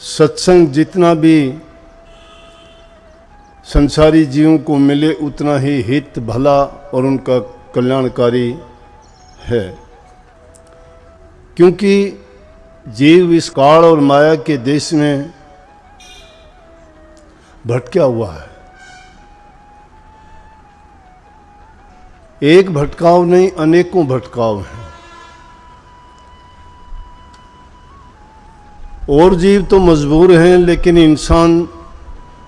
सत्संग जितना भी संसारी जीवों को मिले उतना ही हित भला और उनका कल्याणकारी है, क्योंकि जीव इस काल और माया के देश में भटका हुआ है। एक भटकाव नहीं, अनेकों भटकाव हैं। और जीव तो मजबूर हैं, लेकिन इंसान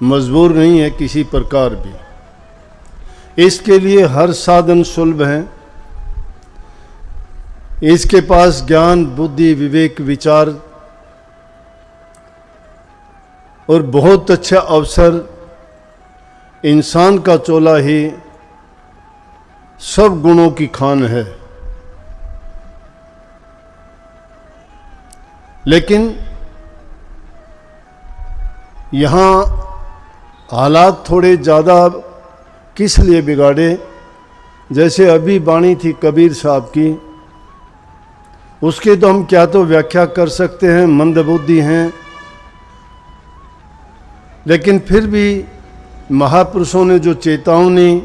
मजबूर नहीं है किसी प्रकार भी। इसके लिए हर साधन सुलभ है। इसके पास ज्ञान, बुद्धि, विवेक, विचार और बहुत अच्छा अवसर, इंसान का चोला ही सब गुणों की खान है। लेकिन यहाँ हालात थोड़े ज़्यादा किस लिए बिगाड़े, जैसे अभी वाणी थी कबीर साहब की, उसकी तो हम क्या तो व्याख्या कर सकते हैं, मंदबुद्धि हैं, लेकिन फिर भी महापुरुषों ने जो चेतावनी,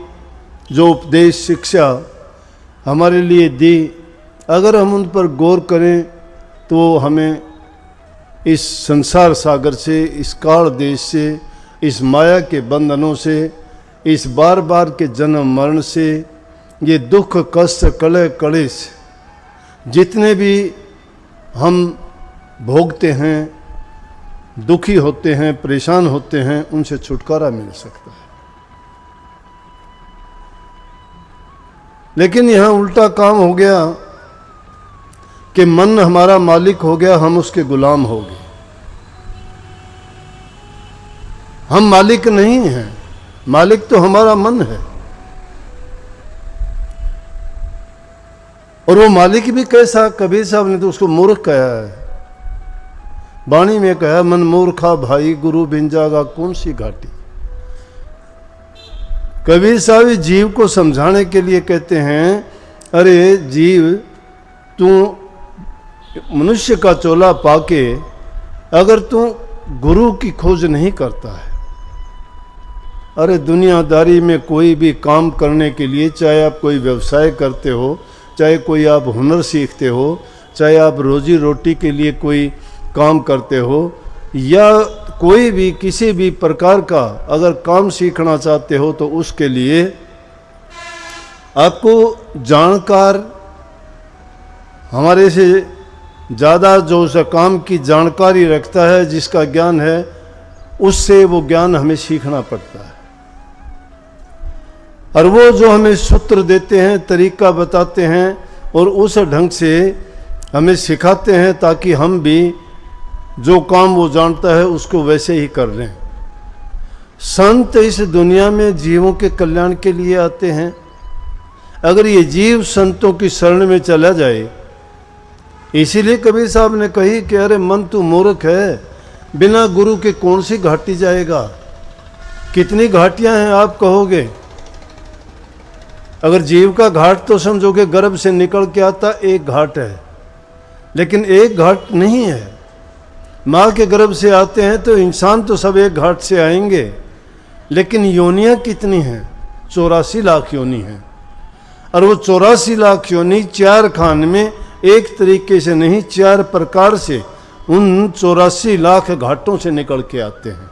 जो उपदेश, शिक्षा हमारे लिए दी, अगर हम उन पर गौर करें तो हमें इस संसार सागर से, इस काल देश से, इस माया के बंधनों से, इस बार बार के जन्म मरण से, ये दुख, कष्ट, कलह, कलेश जितने भी हम भोगते हैं, दुखी होते हैं, परेशान होते हैं, उनसे छुटकारा मिल सकता है। लेकिन यहाँ उल्टा काम हो गया कि मन हमारा मालिक हो गया, हम उसके गुलाम हो गए। हम मालिक नहीं हैं, मालिक तो हमारा मन है। और वो मालिक भी कैसा, कबीर साहब ने तो उसको मूर्ख कहा है। वाणी में कहा, मन मूर्खा भाई गुरु बिन जागा कौन सी घाटी। कबीर साहब जीव को समझाने के लिए कहते हैं, अरे जीव, तू मनुष्य का चोला पाके अगर तू गुरु की खोज नहीं करता है, अरे दुनियादारी में कोई भी काम करने के लिए, चाहे आप कोई व्यवसाय करते हो, चाहे कोई आप हुनर सीखते हो, चाहे आप रोजी रोटी के लिए कोई काम करते हो, या कोई भी किसी भी प्रकार का अगर काम सीखना चाहते हो, तो उसके लिए आपको जानकार, हमारे से ज़्यादा जो उस काम की जानकारी रखता है, जिसका ज्ञान है, उससे वो ज्ञान हमें सीखना पड़ता है। और वो जो हमें सूत्र देते हैं, तरीका बताते हैं, और उस ढंग से हमें सिखाते हैं, ताकि हम भी जो काम वो जानता है उसको वैसे ही कर लें। संत इस दुनिया में जीवों के कल्याण के लिए आते हैं। अगर ये जीव संतों की शरण में चला जाए, इसीलिए कबीर साहब ने कही कि अरे मन तू मूर्ख है, बिना गुरु के कौन सी घाटी जाएगा। कितनी घाटियां हैं आप कहोगे। अगर जीव का घाट तो समझोगे गर्भ से निकल के आता एक घाट है, लेकिन एक घाट नहीं है। माँ के गर्भ से आते हैं तो इंसान तो सब एक घाट से आएंगे, लेकिन योनियाँ कितनी हैं? 84 लाख योनि हैं। और वो 84 लाख योनि 4 खान में एक तरीके से नहीं, 4 प्रकार से उन 84 लाख घाटों से निकल के आते हैं।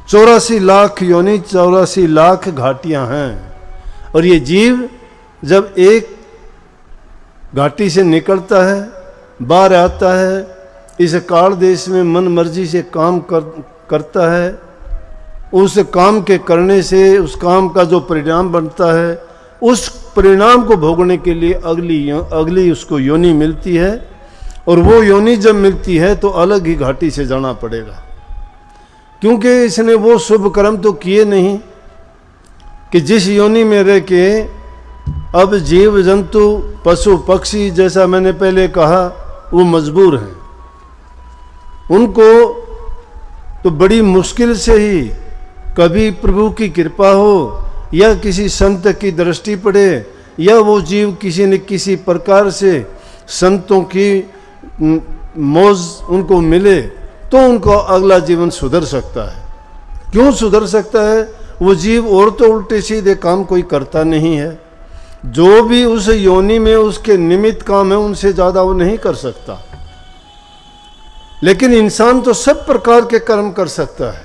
84 लाख योनि, 84 लाख घाटियां हैं। और ये जीव जब एक घाटी से निकलता है, बाहर आता है, इस काल देश में मन मर्जी से काम करता है, उस काम के करने से उस काम का जो परिणाम बनता है, उस परिणाम को भोगने के लिए अगली उसको योनि मिलती है। और वो योनि जब मिलती है तो अलग ही घाटी से जाना पड़ेगा, क्योंकि इसने वो शुभ कर्म तो किए नहीं कि जिस योनि में रह के अब जीव जंतु पशु पक्षी, जैसा मैंने पहले कहा, वो मजबूर हैं। उनको तो बड़ी मुश्किल से ही कभी प्रभु की कृपा हो, या किसी संत की दृष्टि पड़े, या वो जीव किसी न किसी प्रकार से संतों की मौज उनको मिले तो उनको अगला जीवन सुधर सकता है। क्यों सुधर सकता है? वो जीव और तो उल्टे सीधे काम कोई करता नहीं है, जो भी उस योनि में उसके निमित्त काम है उनसे ज़्यादा वो नहीं कर सकता। लेकिन इंसान तो सब प्रकार के कर्म कर सकता है,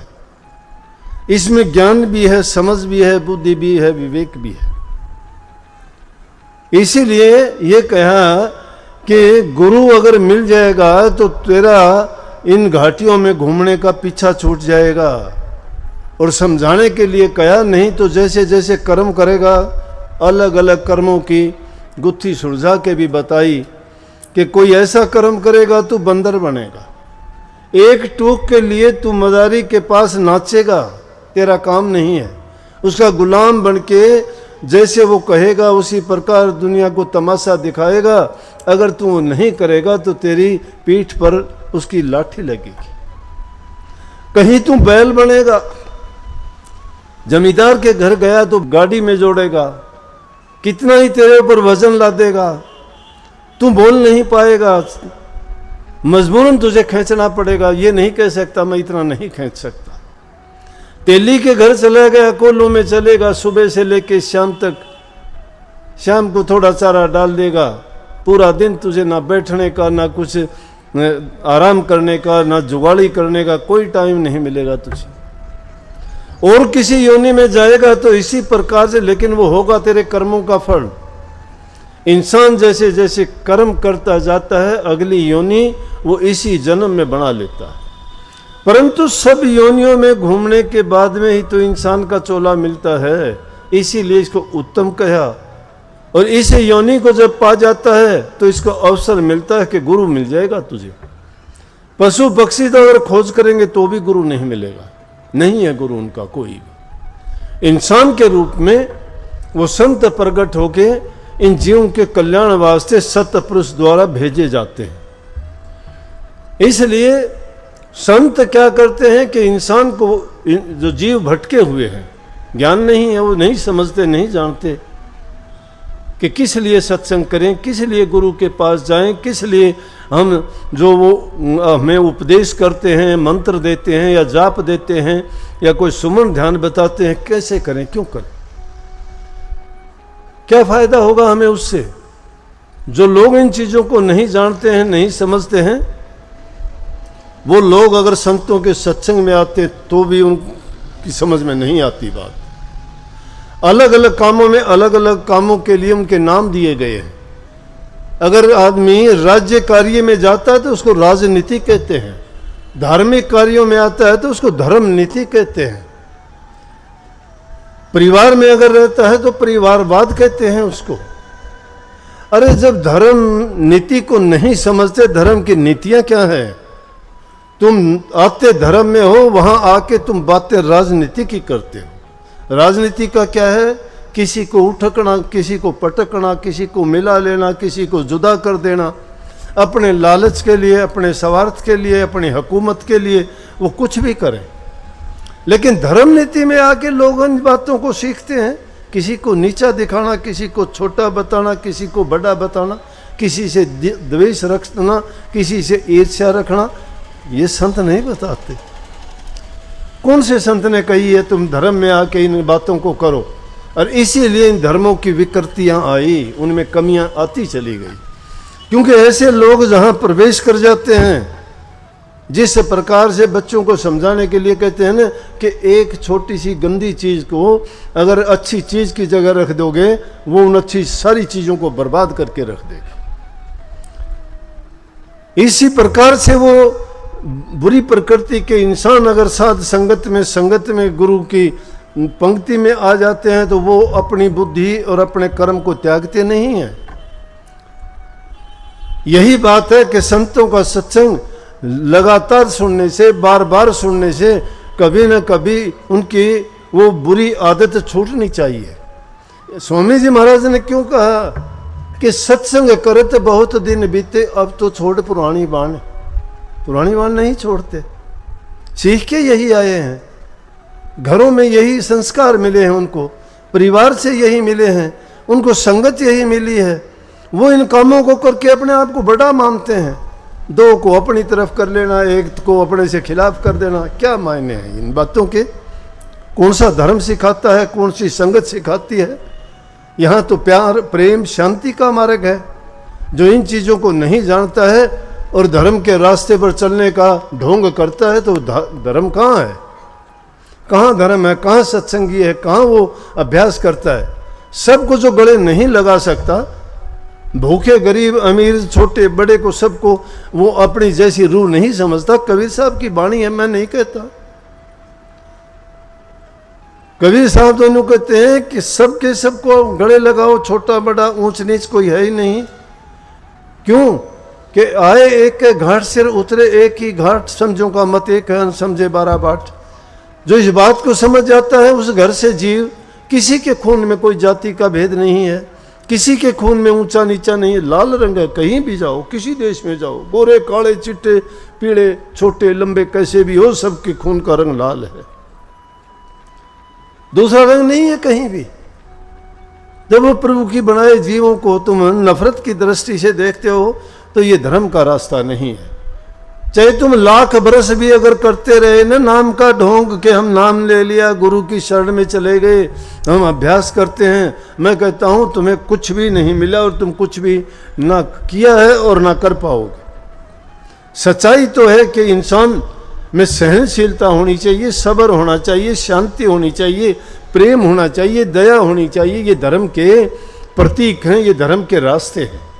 इसमें ज्ञान भी है, समझ भी है, बुद्धि भी है, विवेक भी है। इसीलिए ये कहा कि गुरु अगर मिल जाएगा तो तेरा इन घाटियों में घूमने का पीछा छूट जाएगा। और समझाने के लिए कहा, नहीं तो जैसे जैसे कर्म करेगा, अलग अलग कर्मों की गुत्थी सुलझा के भी बताई कि कोई ऐसा कर्म करेगा तू बंदर बनेगा, एक टूक के लिए तू मदारी के पास नाचेगा, तेरा काम नहीं है। उसका गुलाम बन के जैसे वो कहेगा उसी प्रकार दुनिया को तमाशा दिखाएगा। अगर तू वो नहीं करेगा तो तेरी पीठ पर उसकी लाठी लगेगी। कहीं तू बैल बनेगा, जमींदार के घर गया तो गाड़ी में जोड़ेगा, कितना ही तेरे ऊपर वजन ला देगा, तू बोल नहीं पाएगा, मजबूरन तुझे खींचना पड़ेगा। ये नहीं कह सकता मैं इतना नहीं खींच सकता। तेली के घर चला गया, कोल्हू में चलेगा, सुबह से लेके शाम तक, शाम को थोड़ा चारा डाल देगा, पूरा दिन तुझे ना बैठने का, ना कुछ आराम करने का, ना जुगाड़ी करने का कोई टाइम नहीं मिलेगा तुझे। और किसी योनि में जाएगा तो इसी प्रकार से, लेकिन वो होगा तेरे कर्मों का फल। इंसान जैसे जैसे कर्म करता जाता है अगली योनि वो इसी जन्म में बना लेता है। परंतु सब योनियों में घूमने के बाद में ही तो इंसान का चोला मिलता है, इसीलिए इसको उत्तम कहा। और इस योनि को जब पा जाता है तो इसको अवसर मिलता है कि गुरु मिल जाएगा तुझे। पशु पक्षी तो अगर खोज करेंगे तो भी गुरु नहीं मिलेगा, नहीं है गुरु उनका कोई भी। इंसान के रूप में वो संत प्रकट होके इन जीवों के कल्याण वास्ते सतपुरुष द्वारा भेजे जाते हैं। इसलिए संत क्या करते हैं कि इंसान को, जो जीव भटके हुए हैं, ज्ञान नहीं है, वो नहीं समझते, नहीं जानते कि किस लिए सत्संग करें, किस लिए गुरु के पास जाएं, किस लिए हम जो वो हमें उपदेश करते हैं, मंत्र देते हैं या जाप देते हैं या कोई सुमन ध्यान बताते हैं, कैसे करें, क्यों करें, क्या फायदा होगा हमें उससे। जो लोग इन चीज़ों को नहीं जानते हैं, नहीं समझते हैं, वो लोग अगर संतों के सत्संग में आते तो भी उनकी समझ में नहीं आती बात। अलग अलग कामों में अलग अलग कामों के लिए उनके नाम दिए गए हैं। अगर आदमी राज्य कार्य में जाता है तो उसको राजनीति कहते हैं, धार्मिक कार्यों में आता है तो उसको धर्म नीति कहते हैं, परिवार में अगर रहता है तो परिवारवाद कहते हैं उसको। अरे जब धर्म नीति को नहीं समझते, धर्म की नीतियां क्या है, तुम आते धर्म में हो, वहां आके तुम बातें राजनीति की करते हो। राजनीति का क्या है, किसी को उठकना, किसी को पटकना, किसी को मिला लेना, किसी को जुदा कर देना, अपने लालच के लिए, अपने स्वार्थ के लिए, अपनी हुकूमत के लिए वो कुछ भी करें। लेकिन धर्म नीति में आके लोग इन बातों को सीखते हैं, किसी को नीचा दिखाना, किसी को छोटा बताना, किसी को बड़ा बताना, किसी से द्वेष रखना, किसी से ईर्ष्या रखना। ये संत नहीं बताते। कौन से संत ने कही है तुम धर्म में आके इन बातों को करो? और इसीलिए इन धर्मों की विकृतियां आई, उनमें कमियां आती चली गई, क्योंकि ऐसे लोग जहां प्रवेश कर जाते हैं, जिस प्रकार से बच्चों को समझाने के लिए कहते हैं ना कि एक छोटी सी गंदी चीज को अगर अच्छी चीज की जगह रख दोगे, वो उन अच्छी सारी चीजों को बर्बाद करके रख देगा। इसी प्रकार से वो बुरी प्रकृति के इंसान अगर साध संगत में गुरु की पंक्ति में आ जाते हैं तो वो अपनी बुद्धि और अपने कर्म को त्यागते नहीं हैं। यही बात है कि संतों का सत्संग लगातार सुनने से, बार बार सुनने से कभी न कभी उनकी वो बुरी आदत छूटनी चाहिए। स्वामी जी महाराज ने क्यों कहा कि सत्संग करे तो बहुत दिन बीते, अब तो छोड़ पुरानी बाण। पुरानी बाण नहीं छोड़ते, सीख के यही आए हैं, घरों में यही संस्कार मिले हैं उनको, परिवार से यही मिले हैं, उनको संगत यही मिली है। वो इन कामों को करके अपने आप को बड़ा मानते हैं, दो को अपनी तरफ कर लेना, एक को अपने से खिलाफ कर देना, क्या मायने हैं इन बातों के? कौन सा धर्म सिखाता है, कौन सी संगत सिखाती है? यहाँ तो प्यार, प्रेम, शांति का मार्ग है। जो इन चीज़ों को नहीं जानता है और धर्म के रास्ते पर चलने का ढोंग करता है तो धर्म कहाँ है? कहाँ धर्म है? कहाँ सत्संगी है? कहाँ वो अभ्यास करता है? सबको जो गले नहीं लगा सकता, भूखे गरीब अमीर छोटे बड़े को सबको वो अपनी जैसी रूह नहीं समझता। कबीर साहब की वाणी है, मैं नहीं कहता। कबीर साहब दोनों कहते हैं कि सबके सबको गले लगाओ, छोटा बड़ा ऊंच नीच कोई है ही नहीं। क्यों? कि आए एक के घाट सिर उतरे एक ही घाट, समझों का मत एक है समझे 12 बाट। जो इस बात को समझ जाता है उस घर से जीव, किसी के खून में कोई जाति का भेद नहीं है, किसी के खून में ऊंचा नीचा नहीं है। लाल रंग है, कहीं भी जाओ, किसी देश में जाओ, गोरे काले चिट्टे पीले छोटे लंबे कैसे भी हो, सबके खून का रंग लाल है, दूसरा रंग नहीं है कहीं भी। जब वो प्रभु की बनाए जीवों को तुम नफरत की दृष्टि से देखते हो तो ये धर्म का रास्ता नहीं है। चाहे तुम लाख बरस भी अगर करते रहे ना नाम का ढोंग के हम नाम ले लिया, गुरु की शरण में चले गए, हम अभ्यास करते हैं, मैं कहता हूं तुम्हें कुछ भी नहीं मिला और तुम कुछ भी ना किया है और ना कर पाओगे। सच्चाई तो है कि इंसान में सहनशीलता होनी चाहिए, सब्र होना चाहिए, शांति होनी चाहिए, प्रेम होना चाहिए, दया होनी चाहिए। ये धर्म के प्रतीक हैं, ये धर्म के रास्ते हैं।